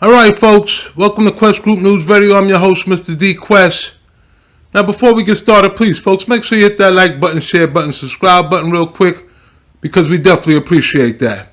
Alright folks, welcome to Quest Group News Radio. I'm your host, Mr. D Quest. Now before we get started, please folks, make sure you hit that like button, share button, subscribe button real quick, because we definitely appreciate that.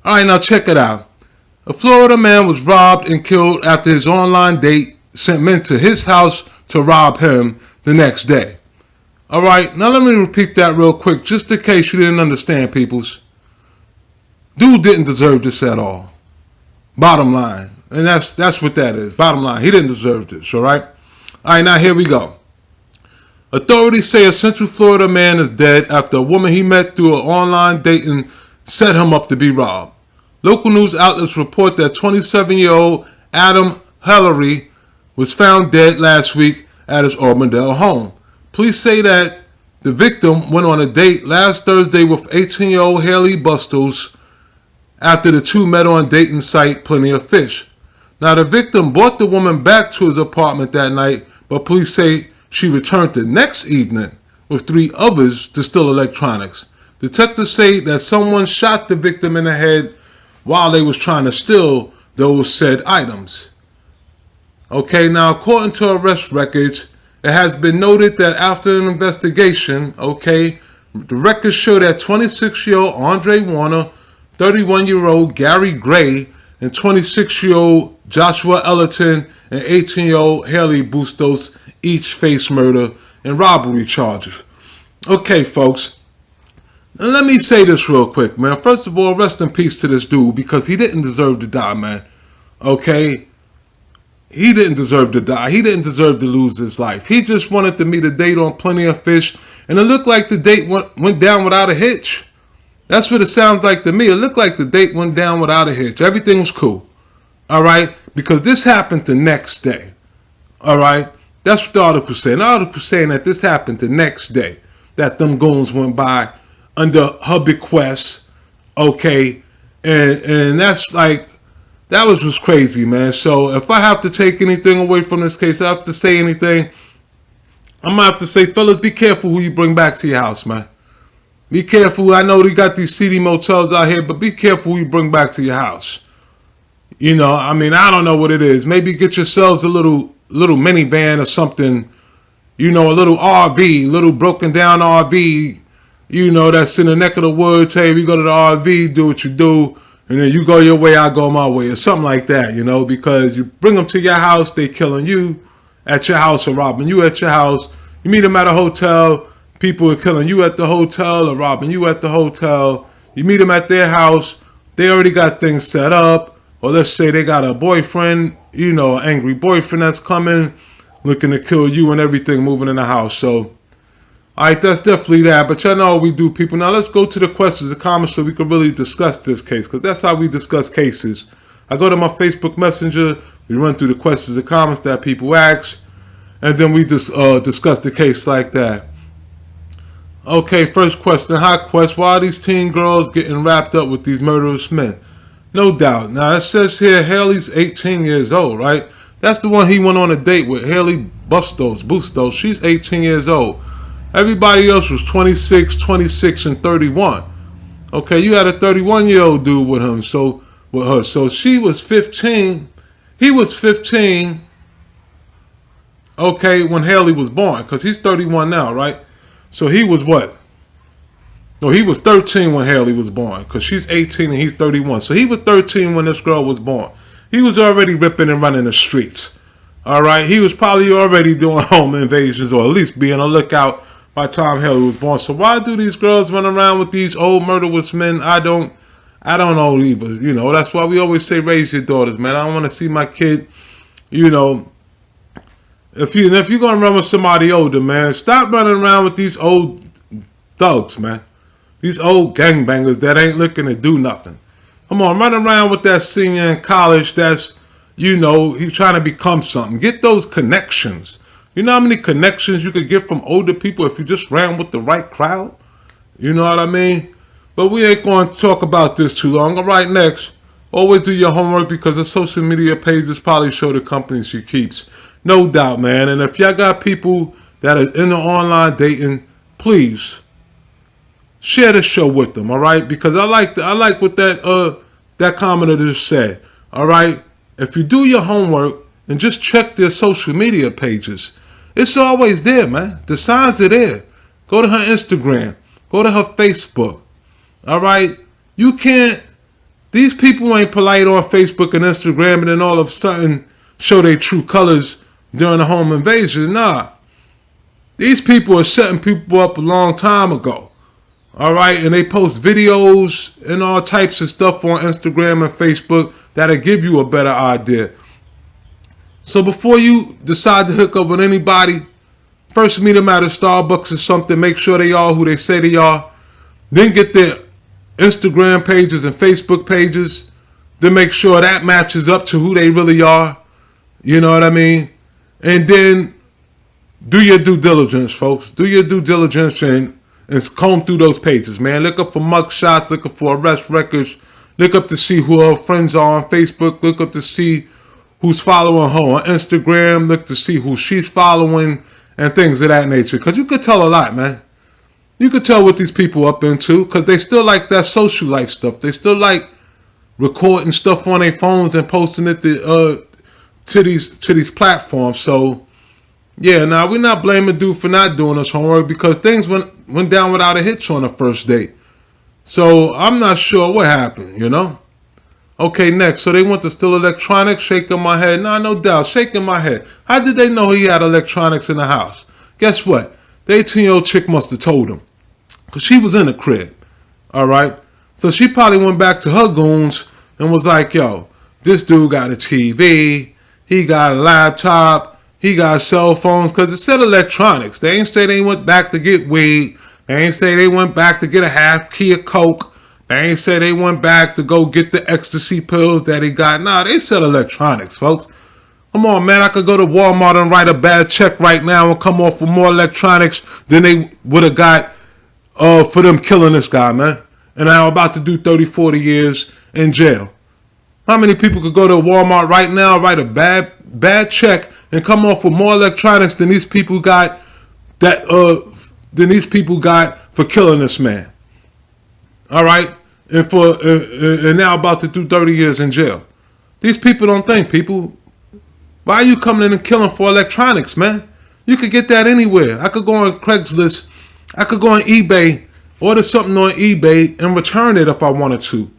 Alright, now check it out. A Florida man was robbed and killed after his online date sent men to his house to rob him the next day. Alright, now let me repeat that real quick just in case you didn't understand, peoples. Dude didn't deserve this at all. Bottom line. And that's what that is. Bottom line. He didn't deserve this, alright? Alright, now here we go. Authorities say a Central Florida man is dead after a woman he met through an online dating set him up to be robbed. Local news outlets report that 27-year-old Adam Hillary was found dead last week at his Auburndale home. Police say that the victim went on a date last Thursday with 18-year-old Haley Bustos after the two met on dating site Plenty of Fish. Now the victim brought the woman back to his apartment that night, but police say she returned the next evening with 3 others to steal electronics. Detectives say that someone shot the victim in the head while they was trying to steal those said items. Okay, now according to arrest records, it has been noted that after an investigation, the records show that 26-year-old Andre Warner, 31-year-old Gary Gray, and 26-year-old Joshua Ellerton and 18-year-old Haley Bustos each face murder and robbery charges. Okay, folks. Now let me say this real quick, man. First of all, rest in peace to this dude because he didn't deserve to die, man. Okay? He didn't deserve to die. He didn't deserve to lose his life. He just wanted to meet a date on Plenty of Fish, and it looked like the date went down without a hitch. That's what it sounds like to me. It looked like the date went down without a hitch. Everything was cool. Alright? Because this happened the next day. Alright? That's what the article's saying. The article's saying that this happened the next day. That them goons went by under her bequest. Okay? And that's like, that was just crazy, man. So if I have to take anything away from this case, I have to say anything, I'm going to have to say, fellas, be careful who you bring back to your house, man. Be careful. I know they got these seedy motels out here, but be careful who you bring back to your house. You know, I mean, I don't know what it is. Maybe get yourselves a little minivan or something. You know, a little RV, little broken down RV. You know, that's in the neck of the woods. Hey, we go to the RV, do what you do, and then you go your way, I go my way, or something like that. You know, because you bring them to your house, they killing you at your house or robbing you at your house. You meet them at a hotel. People are killing you at the hotel or robbing you at the hotel. You meet them at their house. They already got things set up. Or let's say they got a boyfriend, you know, an angry boyfriend that's coming, looking to kill you and everything moving in the house. So, alright, that's definitely that. But y'all know what we do, people. Now let's go to the questions and comments so we can really discuss this case. Because that's how we discuss cases. I go to my Facebook Messenger. We run through the questions and comments that people ask. And then we just discuss the case like that. Okay, first question. Hot Quest. Why are these teen girls getting wrapped up with these murderous men? No doubt. Now, it says here Haley's 18 years old, right? That's the one he went on a date with, Haley Bustos. She's 18 years old. Everybody else was 26, 26, and 31. Okay, you had a 31-year-old dude with him, with her. So she was 15. He was 15, okay, when Haley was born, because he's 31 now, right? So he was what? No, he was 13 when Haley was born, because she's 18 and he's 31. So he was 13 when this girl was born. He was already ripping and running the streets. All right? He was probably already doing home invasions, or at least being on the lookout by the time Haley was born. So why do these girls run around with these old murderous men? I don't know either. You know, that's why we always say raise your daughters, man. I don't want to see my kid, you know, if you're going to run with somebody older, man, stop running around with these old thugs, man. These old gangbangers that ain't looking to do nothing. Come on, run around with that senior in college that's, you know, he's trying to become something. Get those connections. You know how many connections you could get from older people if you just ran with the right crowd? You know what I mean? But we ain't going to talk about this too long. All right, next. Always do your homework because the social media pages probably show the companies she keeps. No doubt, man. And if y'all got people that are in the online dating, please share the show with them, all right? Because I like what that commenter just said, all right? if you do your homework and just check their social media pages, it's always there, man. The signs are there. Go to her Instagram. Go to her Facebook. All right? You can't, these people ain't polite on Facebook and Instagram and then all of a sudden show their true colors during a home invasion. Nah. These people are setting people up a long time ago. All right? And they post videos and all types of stuff on Instagram and Facebook that'll give you a better idea. So before you decide to hook up with anybody, first meet them at a Starbucks or something. Make sure they are who they say they are. Then get their Instagram pages and Facebook pages. Then make sure that matches up to who they really are. You know what I mean? And then do your due diligence, folks. Do your due diligence and comb through those pages, man. Look up for mugshots. Look up for arrest records. Look up to see who her friends are on Facebook. Look up to see who's following her on Instagram. Look to see who she's following and things of that nature. Because you could tell a lot, man. You could tell what these people up into because they still like that social life stuff. They still like recording stuff on their phones and posting it to these platforms. So, yeah, now we're not blaming dude for not doing his homework because things went down without a hitch on the first date. So I'm not sure what happened, you know? Okay, next. So they went to steal electronics, shaking my head. Nah, no doubt, shaking my head. How did they know he had electronics in the house? Guess what? The 18-year-old chick must have told him. Because she was in the crib. All right? So she probably went back to her goons and was like, yo, this dude got a TV. He got a laptop. He got cell phones. Because it said electronics. They ain't say they went back to get weed. They ain't say they went back to get a half key of coke. They ain't say they went back to go get the ecstasy pills that he got. Nah, they said electronics, folks. Come on, man. I could go to Walmart and write a bad check right now and come off with more electronics than they would have got for them killing this guy, man. And I'm about to do 30, 40 years in jail. How many people could go to Walmart right now, write a bad check, and come off with more electronics than these people got for killing this man? All right, and now about to do 30 years in jail. These people don't think, people. Why are you coming in and killing for electronics, man? You could get that anywhere. I could go on Craigslist. I could go on eBay, order something on eBay, and return it if I wanted to.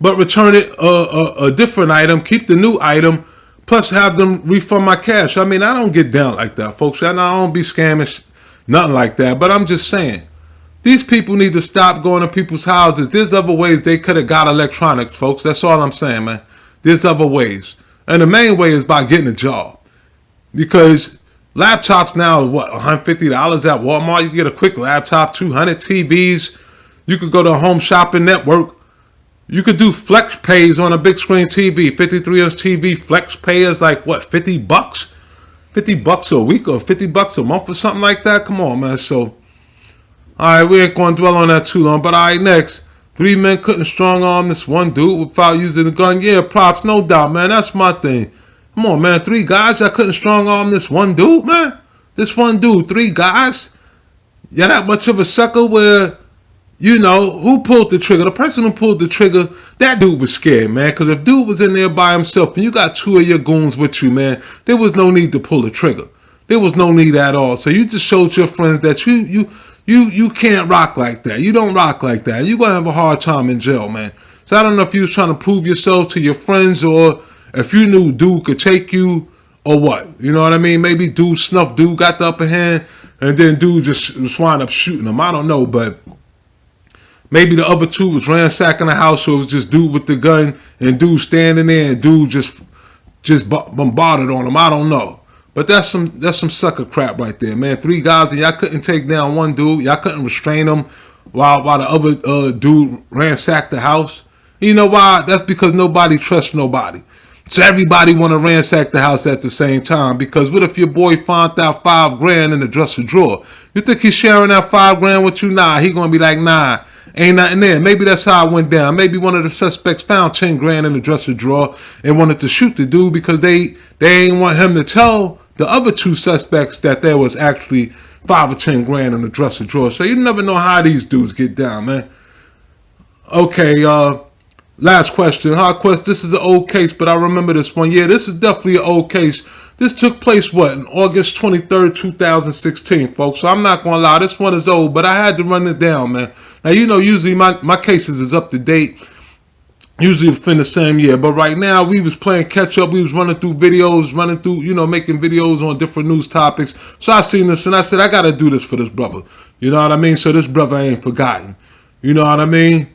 But return it a different item, keep the new item, plus have them refund my cash. I mean, I don't get down like that, folks. I don't be scamming, nothing like that. But I'm just saying, these people need to stop going to people's houses. There's other ways they could have got electronics, folks. That's all I'm saying, man. There's other ways. And the main way is by getting a job. Because laptops now are what, $150 at Walmart? You can get a quick laptop, 200 TVs. You could go to a home shopping network. You could do flex pays on a big screen TV. 53-inch TV flex pay is like what, $50? $50 a week or $50 a month or something like that? Come on, man. So, alright, we ain't going to dwell on that too long. But alright, next. 3 men couldn't strong arm this one dude without using a gun. Yeah, props, no doubt, man. That's my thing. Come on, man. 3 guys that couldn't strong arm this one dude, man. This one dude, 3 guys. Yeah, that much of a sucker where, you know, who pulled the trigger? The person who pulled the trigger, that dude was scared, man. Because if dude was in there by himself and you got 2 of your goons with you, man, there was no need to pull the trigger. There was no need at all. So you just showed your friends that you can't rock like that. You don't rock like that. You're going to have a hard time in jail, man. So I don't know if you was trying to prove yourself to your friends or if you knew dude could take you or what. You know what I mean? Maybe dude snuffed, dude got the upper hand, and then dude just wound up shooting him. I don't know, but maybe the other 2 was ransacking the house, so it was just dude with the gun and dude standing there and dude just bombarded on him. I don't know. But that's some sucker crap right there, man. 3 guys and y'all couldn't take down one dude. Y'all couldn't restrain him while the other dude ransacked the house. You know why? That's because nobody trusts nobody. So everybody want to ransack the house at the same time. Because what if your boy found out $5,000 in the dresser drawer? You think he's sharing that $5,000 with you? Nah, he gonna be like, nah, ain't nothing there. Maybe that's how it went down. Maybe one of the suspects found $10,000 in the dresser drawer and wanted to shoot the dude because they ain't want him to tell the other 2 suspects that there was actually $5,000 or $10,000 in the dresser drawer. So you never know how these dudes get down, man. Okay, Last question. Hardquest, this is an old case, but I remember this one. Yeah, this is definitely an old case. This took place, what, on August 23rd, 2016, folks. So I'm not going to lie, this one is old, but I had to run it down, man. Now, you know, usually my cases is up to date. Usually within the same year. But right now, we was playing catch up. We was running through videos, making videos on different news topics. So I seen this and I said, I got to do this for this brother. You know what I mean? So this brother ain't forgotten. You know what I mean?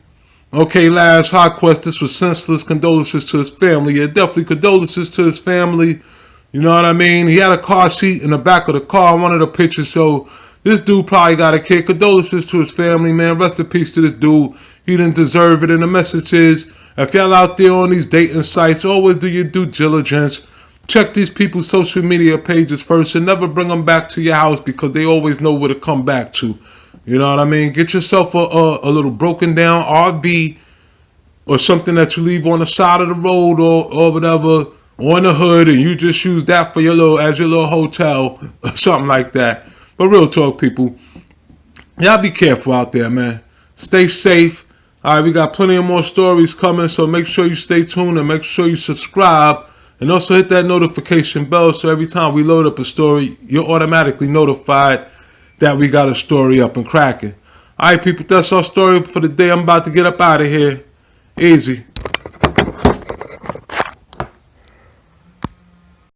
Okay, last Hardquest, this was senseless. Condolences to his family. Yeah, definitely condolences to his family. You know what I mean? He had a car seat in the back of the car, one of the pictures. So this dude probably got a kid. Condolences to his family, man. Rest in peace to this dude. He didn't deserve it. And the message is, if y'all out there on these dating sites, always do your due diligence. Check these people's social media pages first and never bring them back to your house because they always know where to come back to. You know what I mean? Get yourself a little broken down RV or something that you leave on the side of the road or whatever, or in the hood, and you just use that for your little hotel or something like that. But real talk, people, y'all be careful out there, man. Stay safe. All right, we got plenty of more stories coming, so make sure you stay tuned and make sure you subscribe. And also hit that notification bell so every time we load up a story, you're automatically notified that we got a story up and cracking. All right, people, that's our story for the day. I'm about to get up out of here. Easy.